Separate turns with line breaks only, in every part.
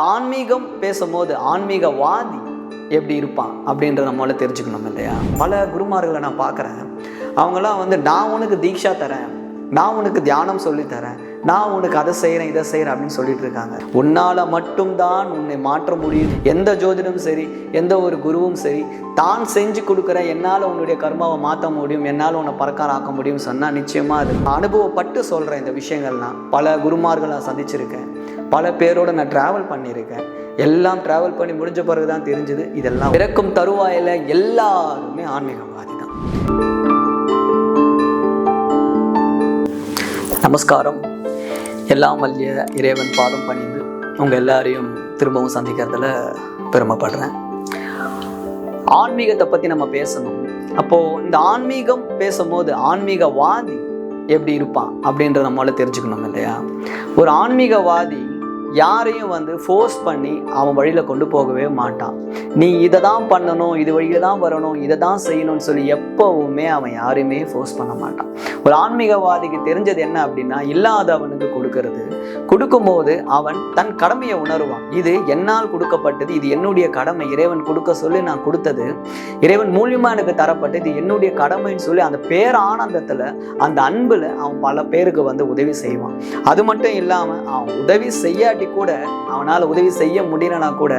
ஆன்மீகம் பேசும்போது ஆன்மீகவாதி எப்படி இருப்பான் அப்படின்றத நம்மளால தெரிஞ்சுக்கணும் இல்லையா? பல குருமார்களை நான் பார்க்குறேன். அவங்களாம் நான் உனக்கு தீட்சா தரேன், நான் உனக்கு தியானம் சொல்லித்தரேன், நான் உனக்கு அதை செய்கிறேன் இதை செய்கிறேன் அப்படின்னு சொல்லிட்டு இருக்காங்க. உன்னால் மட்டும்தான் உன்னை மாற்ற முடியும். எந்த ஜோதிடமும் சரி, எந்த ஒரு குருவும் சரி, தான் செஞ்சு கொடுக்குற என்னால் உன்னுடைய கர்மாவை மாற்ற முடியும், என்னால் உன்னை பறக்கார ஆக்க முடியும் சொன்னால் நிச்சயமாக அது அனுபவப்பட்டு சொல்கிறேன். இந்த விஷயங்கள்லாம் பல குருமார்களை நான் சந்திச்சிருக்கேன், பல பேரோட நான் ட்ராவல் பண்ணியிருக்கேன். எல்லாம் ட்ராவல் பண்ணி முடிஞ்ச பிறகு தான் தெரிஞ்சுது இதெல்லாம் பிறக்கும் தருவாயில் எல்லாருமே ஆன்மீகவாதி தான். நமஸ்காரம். எல்லாம் வல்லிய இறைவன் பாதம் பணிந்து உங்கள் எல்லாரையும் திரும்பவும் சந்திக்கிறதுல பெருமைப்படுறேன். ஆன்மீகத்தை பற்றி நம்ம பேசணும். அப்போது இந்த ஆன்மீகம் பேசும்போது ஆன்மீகவாதி எப்படி இருப்பான் அப்படின்றத நம்மளால தெரிஞ்சுக்கணும் இல்லையா? ஒரு ஆன்மீகவாதி யாரையும் ஃபோர்ஸ் பண்ணி அவன் வழியில் கொண்டு போகவே மாட்டான். நீ இதை தான் பண்ணணும், இது வழியில் தான் வரணும், இதை தான் செய்யணும்னு சொல்லி எப்போவுமே அவன் யாரையுமே ஃபோர்ஸ் பண்ண மாட்டான். ஒரு ஆன்மீகவாதிக்கு தெரிஞ்சது என்ன அப்படின்னா, இல்லாதவனுக்கு கொடுக்கறது. கொடுக்கும்போது அவன் தன் கடமையை உணருவான். இது என்னால் கொடுக்கப்பட்டது, இது என்னுடைய கடமை, இறைவன் கொடுக்க சொல்லி நான் கொடுத்தது, இறைவன் மூலியமா எனக்கு தரப்பட்டது, இது என்னுடைய கடமைன்னு சொல்லி அந்த பேரானந்தத்தில், அந்த அன்பில் அவன் பல பேருக்கு உதவி செய்வான். அது மட்டும் இல்லாமல் அவன் உதவி செய்யாட்டி கூட, அவனால் உதவி செய்ய முடியலனா கூட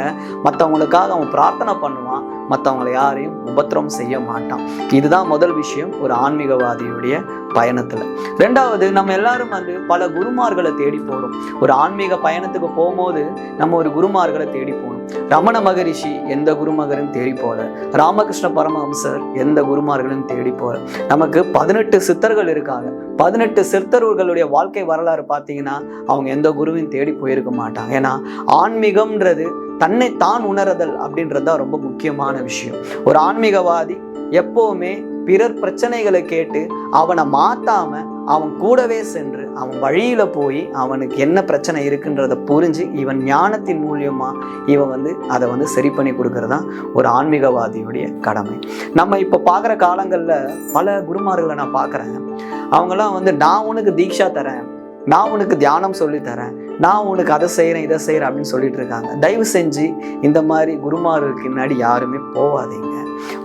மற்றவங்களுக்காக அவன் பிரார்த்தனை பண்ணுவான், மற்றவங்களை யாரையும் உபத்திரம் செய்ய மாட்டான். இதுதான் முதல் விஷயம் ஒரு ஆன்மீகவாதியுடைய பயணத்தில். ரெண்டாவது, நம்ம எல்லாரும் பல குருமார்களை தேடி போகிறோம். ஒரு ஆன்மீக பயணத்துக்கு போகும்போது நம்ம ஒரு குருமார்களை தேடி போகணும். ரமண மகரிஷி எந்த குருமகரும் தேடி போல, ராமகிருஷ்ண பரமஹம்சர் எந்த குருமார்களும் தேடி போல. நமக்கு 18 சித்தர்கள் இருக்காங்க. 18 சித்தர்களுடைய வாழ்க்கை வரலாறு பார்த்தீங்கன்னா அவங்க எந்த குருவையும் தேடி போயிருக்க மாட்டாங்க. ஏன்னா ஆன்மீகம்ன்றது தன்னை தான் உணர்தல் அப்படின்றது தான் ரொம்ப முக்கியமான விஷயம். ஒரு ஆன்மீகவாதி எப்பவுமே பிறர் பிரச்சனைகளை கேட்டு அவனை மாத்தாம அவன் கூடவே சென்று அவன் வழியில போய் அவனுக்கு என்ன பிரச்சனை இருக்குன்றத புரிஞ்சு இவன் ஞானத்தின் மூலியமா இவன் அதை சரி பண்ணி கொடுக்கறதான் ஒரு ஆன்மீகவாதியுடைய கடமை. நம்ம இப்போ பார்க்குற காலங்கள்ல பல குருமார்களை நான் பார்க்குறேன். அவங்களாம் நான் உனக்கு தீட்சா தரேன், நான் உனக்கு தியானம் சொல்லித்தரேன், நான் உனக்கு அதை செய்கிறேன் இதை செய்கிறேன் அப்படின்னு சொல்லிட்டு இருக்காங்க. தயவு செஞ்சு இந்த மாதிரி குருமார்களுக்கு முன்னாடி யாருமே போவாதீங்க.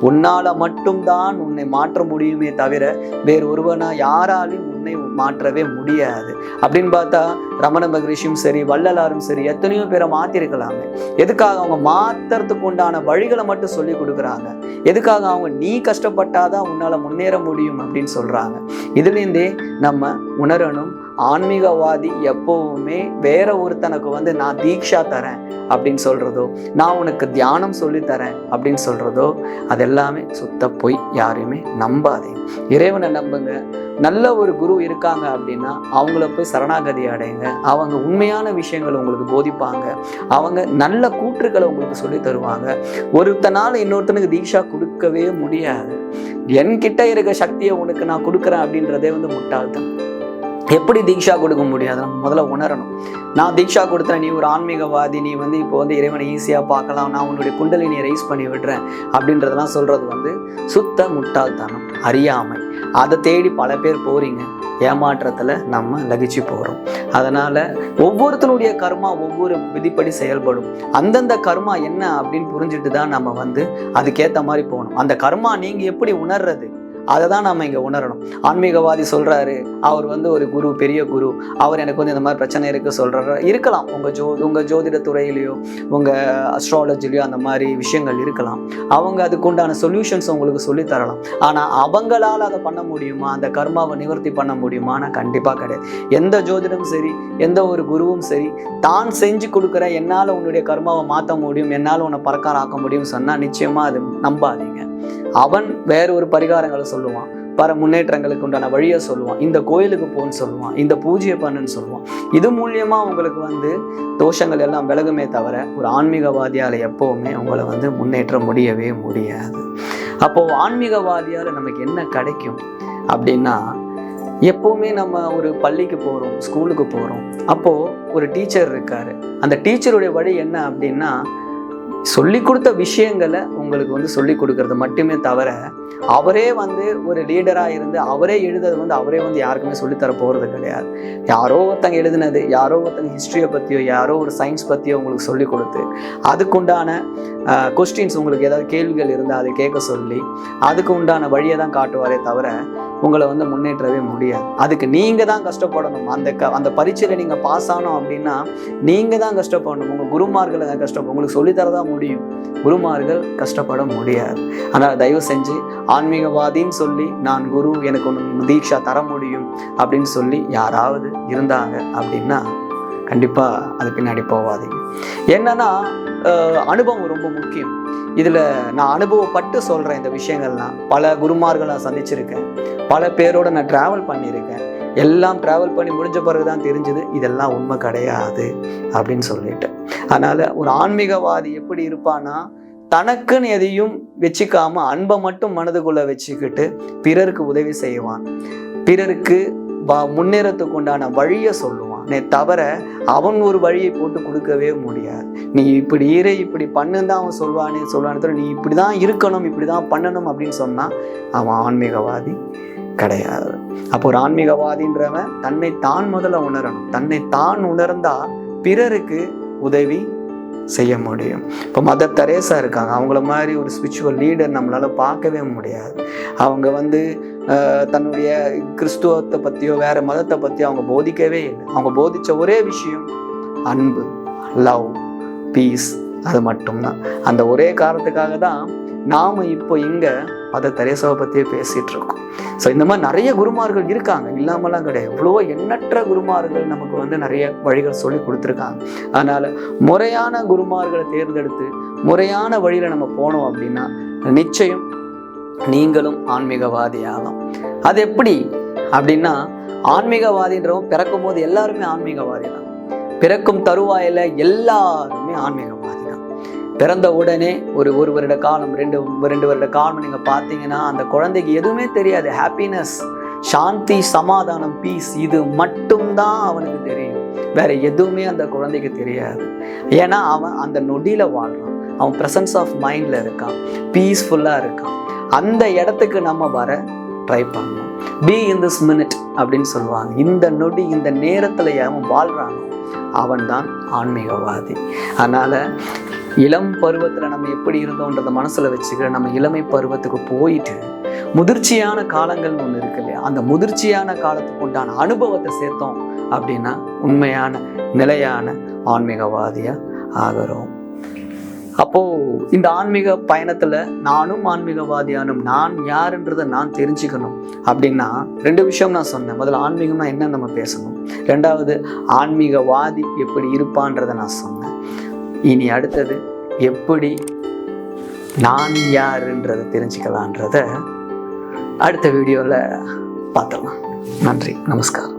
உன்னால் மட்டும்தான் உன்னை மாற்ற முடியுமே தவிர வேறு ஒருவனா யாராலையும் உன்னை மாற்றவே முடியாது அப்படின்னு பார்த்தா ரமண மகரிஷியும் சரி, வள்ளலாரும் சரி, எத்தனையோ பேரை மாற்றிருக்கலாமே. எதுக்காக அவங்க மாற்றுறதுக்கு உண்டான வழிகளை மட்டும் சொல்லி கொடுக்குறாங்க. எதுக்காக அவங்க நீ கஷ்டப்பட்டாதான் உன்னால் முன்னேற முடியும் அப்படின்னு சொல்கிறாங்க. இதுலேருந்தே நம்ம உணரணும், ஆன்மீகவாதி எப்பவுமே வேற ஒருத்தனுக்கு நான் தீட்சா தரேன் அப்படின்னு சொல்றதோ, நான் உனக்கு தியானம் சொல்லி தரேன் அப்படின்னு சொல்றதோ அதெல்லாமே சுத்த பொய். யாரையுமே நம்பாதீங்க, இறைவனை நம்புங்க. நல்ல ஒரு குரு இருக்காங்க அப்படின்னா அவங்கள போய் சரணாகதி அடையுங்க. அவங்க உண்மையான விஷயங்களை உங்களுக்கு போதிப்பாங்க. அவங்க நல்ல கூற்றுக்களை உங்களுக்கு சொல்லி தருவாங்க. ஒருத்தனால இன்னொருத்தனுக்கு தீட்சா கொடுக்கவே முடியாது. என்கிட்ட இருக்க சக்தியை உனக்கு நான் கொடுக்குறேன் அப்படின்றதே முட்டாள்தான். எப்படி தீட்சா கொடுக்க முடியாது? நம்ம முதல்ல உணரணும். நான் தீட்சா கொடுத்துறேன், நீ ஒரு ஆன்மீகவாதி, நீ இப்போ இறைவனை ஈஸியாக பார்க்கலாம், நான் உன்னுடைய குண்டலினியை ரைஸ் பண்ணி விடுறேன் அப்படின்றதெல்லாம் சொல்கிறது சுத்த முட்டாள்தனம், அறியாமை. அதை தேடி பல பேர் போறீங்க. ஏமாற்றத்தில் நம்ம லகிச்சு போகிறோம். அதனால் ஒவ்வொருத்தனுடைய கர்மா ஒவ்வொரு விதிப்படி செயல்படும். அந்தந்த கர்மா என்ன அப்படின்னு புரிஞ்சுட்டு தான் நம்ம அதுக்கேற்ற மாதிரி போகணும். அந்த கர்மா நீங்கள் எப்படி உணர்றது அதை தான் நம்ம இங்கே உணரணும். ஆன்மீகவாதி சொல்கிறாரு, அவர் ஒரு குரு, பெரிய குரு, அவர் எனக்கு இந்த மாதிரி பிரச்சனை இருக்குது சொல்கிறாரு. இருக்கலாம், உங்கள் ஜோதிட துறையிலையோ உங்கள் அஸ்ட்ராலஜிலையோ அந்த மாதிரி விஷயங்கள் இருக்கலாம். அவங்க அதுக்குண்டான சொல்யூஷன்ஸ் உங்களுக்கு சொல்லித்தரலாம். ஆனால் அவங்களால் அதை பண்ண முடியுமா? அந்த கர்மாவை நிவர்த்தி பண்ண முடியுமா? ஆனால் கண்டிப்பாக கிடையாது. எந்த ஜோதிடமும் சரி, எந்த ஒரு குருவும் சரி, தான் செஞ்சு கொடுக்குற என்னால் உன்னுடைய கர்மாவை மாற்ற முடியும், என்னால் உன்னை பறக்கார ஆக்க முடியும் சொன்னால் நிச்சயமாக அது நம்பாதீங்க. அவன் வேற ஒரு பரிகாரங்களை சொல்லுவான், பல முன்னேற்றங்களுக்கு உண்டான வழியை சொல்லுவான், இந்த கோயிலுக்கு போன்னு சொல்லுவான், இந்த பூஜையை பண்ணுன்னு சொல்லுவான். இது மூலியமா உங்களுக்கு தோஷங்கள் எல்லாம் விலகுமே தவிர ஒரு ஆன்மீகவாதியால் எப்பவுமே உங்களை முன்னேற்ற முடியவே முடியாது. அப்போ ஆன்மீகவாதியால் நமக்கு என்ன கிடைக்கும் அப்படின்னா, எப்போவுமே நம்ம ஒரு பள்ளிக்கு போகிறோம், ஸ்கூலுக்கு போகிறோம். அப்போது ஒரு டீச்சர் இருக்காரு. அந்த டீச்சருடைய வழி என்ன அப்படின்னா, சொல்லி கொடுத்த விஷயங்களை உங்களுக்கு வந்து சொல்லி கொடுக்கறது மட்டுமே தவிர அவரே வந்து ஒரு லீடராக இருந்து அவரே எழுதுறது வந்து அவரே வந்து யாருக்குமே சொல்லித்தர போகிறது கிடையாது. யாரோ ஒருத்தங்க எழுதுனது, யாரோ ஒருத்தங்க ஹிஸ்ட்ரியை பற்றியோ யாரோ ஒரு சயின்ஸ் பற்றியோ உங்களுக்கு சொல்லி கொடுத்து அதுக்குண்டான கொஸ்டின்ஸ், உங்களுக்கு ஏதாவது கேள்விகள் இருந்தால் அதை கேட்க சொல்லி அதுக்கு உண்டான வழியை தான் காட்டுவாரே தவிர உங்களை வந்து முன்னேற்றவே முடியாது. அதுக்கு நீங்கள் தான் கஷ்டப்படணும். அந்த பரீட்சையில் நீங்கள் பாஸ் ஆனோம் அப்படின்னா நீங்கள் தான் கஷ்டப்படணும். உங்கள் குருமார்களை தான் கஷ்டப்படும். உங்களுக்கு சொல்லித்தரதான் முடியும், குருமார்கள் கஷ்டப்பட முடியாது. அதனால் தயவு செஞ்சு ஆன்மீகவாதின்னு சொல்லி நான் குரு எனக்கு ஒன்று தீட்சா தர முடியும் அப்படின்னு சொல்லி யாராவது இருந்தாங்க அப்படின்னா கண்டிப்பாக அது பின்னாடி போகாதீங்க. என்னன்னா அனுபவம் ரொம்ப முக்கியம். இதில் நான் அனுபவப்பட்டு சொல்கிறேன் இந்த விஷயங்கள்லாம். பல குருமார்களை நான் சந்திச்சிருக்கேன், பல பேரோட நான் ட்ராவல் பண்ணியிருக்கேன். எல்லாம் ட்ராவல் பண்ணி முடிஞ்ச பிறகு தான் தெரிஞ்சது இதெல்லாம் உண்மை கிடையாது அப்படின்னு சொல்லிட்டு. அதனால் ஒரு ஆன்மீகவாதி எப்படி இருப்பான்னா, தனக்குன்னு எதையும் வச்சுக்காம அன்பை மட்டும் மனதுக்குள்ளே வச்சுக்கிட்டு பிறருக்கு உதவி செய்வான், பிறருக்கு முன்னேறத்துக்கு உண்டான வழியை சொல்லுவான். தவிர அவன் ஒரு வழியை போட்டு கொடுக்கவே முடியாது. நீ இப்படி இரு, இப்படி பண்ணுன்னு தான் அவன் சொல்வானே தவிர நீ இப்படி தான் இருக்கணும், இப்படி தான் பண்ணணும் அப்படின்னு சொன்னால் அவன் ஆன்மீகவாதி கிடையாது. அப்போ ஒரு ஆன்மீகவாதின்றவன் தன்னை தான் முதல்ல உணரணும். தன்னை தான் உணர்ந்தா பிறருக்கு உதவி செய்ய முடியும். இப்போ மதர் தெரேசா இருக்காங்க, அவங்கள மாதிரி ஒரு ஸ்பிரிச்சுவல் லீடர் நம்மளால பார்க்கவே முடியாது. அவங்க வந்து தன்னுடைய கிறிஸ்துவத்தை பற்றியோ வேற மதத்தை பற்றியோ அவங்க போதிக்கவே இல்லை. அவங்க போதிச்ச ஒரே விஷயம் அன்பு, லவ், பீஸ், அது மட்டும்தான். அந்த ஒரே காரணத்துக்காக தான் நாம் இப்போ இங்கே மதர் தெரேசாவை பற்றியே பேசிகிட்டு இருக்கோம். ஸோ இந்த மாதிரி நிறைய குருமார்கள் இருக்காங்க, இல்லாமலாம் கிடையாது. எவ்வளவோ எண்ணற்ற குருமார்கள் நமக்கு வந்து நிறைய வழிகள் சொல்லி கொடுத்துருக்காங்க. அதனால் முறையான குருமார்களை தேர்ந்தெடுத்து முறையான வழியில் நம்ம போனோம் அப்படின்னா நிச்சயம் நீங்களும் ஆன்மீகவாதி ஆகலாம். அது எப்படி அப்படின்னா, ஆன்மீகவாதின்றவங்க பிறக்கும் போது எல்லாருமே ஆன்மீகவாதி தான். பிறக்கும் தருவாயில் எல்லாருமே ஆன்மீகவாதி தான். பிறந்த உடனே ஒரு வருட காலம், ரெண்டு வருட காலம் நீங்கள் பார்த்தீங்கன்னா அந்த குழந்தைக்கு எதுவுமே தெரியாது. ஹாப்பினஸ், சாந்தி, சமாதானம், பீஸ், இது மட்டும்தான் அவனுக்கு தெரியும். வேற எதுவுமே அந்த குழந்தைக்கு தெரியாது. ஏன்னா அவன் அந்த நொடியில வாழ்றான், அவன் ப்ரெசன்ஸ் ஆஃப் மைண்ட்ல இருக்கான், பீஸ்ஃபுல்லாக இருக்கான். அந்த இடத்துக்கு நம்ம வர ட்ரை பண்ணணும். பி இன் திஸ் மினிட் அப்படின்னு சொல்லுவாங்க. இந்த நொடி, இந்த நேரத்தில் அவன் வாழ்றானோ அவன் தான் ஆன்மீகவாதி. அதனால இளம் பருவத்தில் நம்ம எப்படி இருந்தோன்றதை மனசில் வச்சுக்கிற நம்ம இளமை பருவத்துக்கு போயிட்டு முதிர்ச்சியான காலங்கள்னு ஒன்று இருக்கு இல்லையா, அந்த முதிர்ச்சியான காலத்துக்கு உண்டான அனுபவத்தை சேர்த்தோம் அப்படின்னா உண்மையான நிலையான ஆன்மீகவாதியாக ஆகிறோம். அப்போது இந்த ஆன்மீக பயணத்தில் நானும் ஆன்மீகவாதியானும் நான் யாருன்றதை நான் தெரிஞ்சுக்கணும் அப்படின்னா 2 விஷயம் நான் சொன்னேன். முதல்ல ஆன்மீகம்னா என்ன நம்ம பேசணும், 2வது ஆன்மீகவாதி எப்படி இருப்பான்றதை நான் சொன்னேன். இனி அடுத்தது எப்படி நான் யாருன்றதை தெரிஞ்சுக்கலான்றத அடுத்த வீடியோவில் பார்த்துடலாம். நன்றி, நமஸ்காரம்.